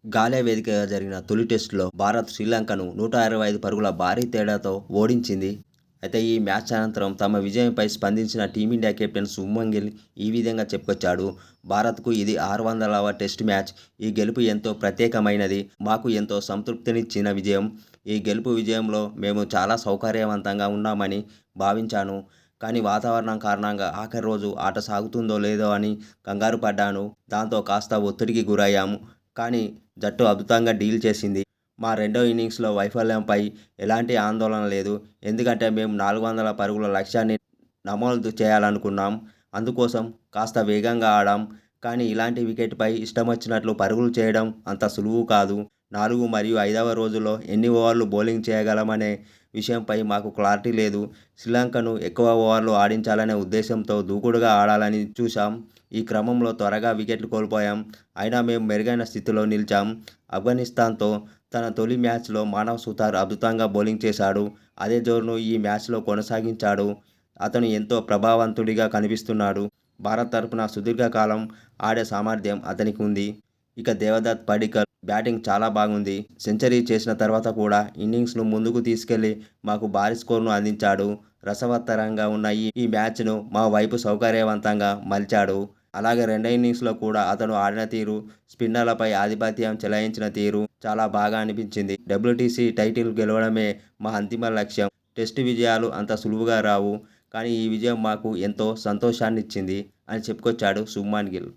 గాలే వేదికగా జరిగిన తొలి టెస్టులో భారత్ శ్రీలంకను 165 పరుగుల భారీ తేడాతో ఓడించింది. అయితే ఈ మ్యాచ్ అనంతరం తమ విజయంపై స్పందించిన టీమిండియా కెప్టెన్ శుభ్మన్ గిల్ ఈ విధంగా చెప్పుకొచ్చాడు. భారత్కు ఇది 600వ టెస్ట్ మ్యాచ్. ఈ గెలుపు ఎంతో ప్రత్యేకమైనది. మాకు ఎంతో సంతృప్తినిచ్చిన విజయం. ఈ గెలుపు విజయంలో మేము చాలా సౌకర్యవంతంగా ఉన్నామని భావించాను. కానీ వాతావరణం కారణంగా ఆఖరి రోజు ఆట సాగుతుందో లేదో అని కంగారు పడ్డాను. దాంతో కాస్త ఒత్తిడికి గురయ్యాము. కానీ జట్టు అద్భుతంగా డీల్ చేసింది. మా రెండో ఇన్నింగ్స్లో వైఫల్యంపై ఎలాంటి ఆందోళన లేదు. ఎందుకంటే మేము 400 పరుగుల లక్ష్యాన్ని నమోదు చేయాలనుకున్నాం. అందుకోసం కాస్త వేగంగా ఆడాం. కానీ ఇలాంటి వికెట్పై ఇష్టమొచ్చినట్లు పరుగులు చేయడం అంత సులువు కాదు. 4 మరియు 5వ రోజుల్లో ఎన్ని ఓవర్లు బౌలింగ్ చేయగలమనే విషయంపై మాకు క్లారిటీ లేదు. శ్రీలంకను ఎక్కువ ఓవర్లు ఆడించాలనే ఉద్దేశంతో దూకుడుగా ఆడాలని చూశాం. ఈ క్రమంలో త్వరగా వికెట్లు కోల్పోయాం. అయినా మేము మెరుగైన స్థితిలో నిలిచాం. ఆఫ్ఘనిస్తాన్తో తన తొలి మ్యాచ్లో మానవ్ సుతార్ అద్భుతంగా బౌలింగ్ చేశాడు. అదే జోరును ఈ మ్యాచ్లో కొనసాగించాడు. అతను ఎంతో ప్రభావవంతుడిగా కనిపిస్తున్నాడు. భారత్ తరపున సుదీర్ఘకాలం ఆడే సామర్థ్యం అతనికి ఉంది. ఇక దేవదత్ పడిక్కల్ బ్యాటింగ్ చాలా బాగుంది. సెంచరీ చేసిన తర్వాత కూడా ఇన్నింగ్స్ను ముందుకు తీసుకెళ్లి మాకు భారీ స్కోరును అందించాడు. రసవత్తరంగా ఉన్న ఈ మ్యాచ్ను మా వైపు సౌకర్యవంతంగా మలిచాడు. అలాగే రెండో ఇన్నింగ్స్లో కూడా అతను ఆడిన తీరు, స్పిన్నర్లపై ఆధిపత్యం చెలాయించిన తీరు చాలా బాగా అనిపించింది. డబ్ల్యూటీసీ టైటిల్ గెలవడమే మా అంతిమ లక్ష్యం. టెస్టు విజయాలు అంత సులువుగా రావు. కానీ ఈ విజయం మాకు ఎంతో సంతోషాన్నిచ్చింది అని చెప్పుకొచ్చాడు శుభ్మన్ గిల్.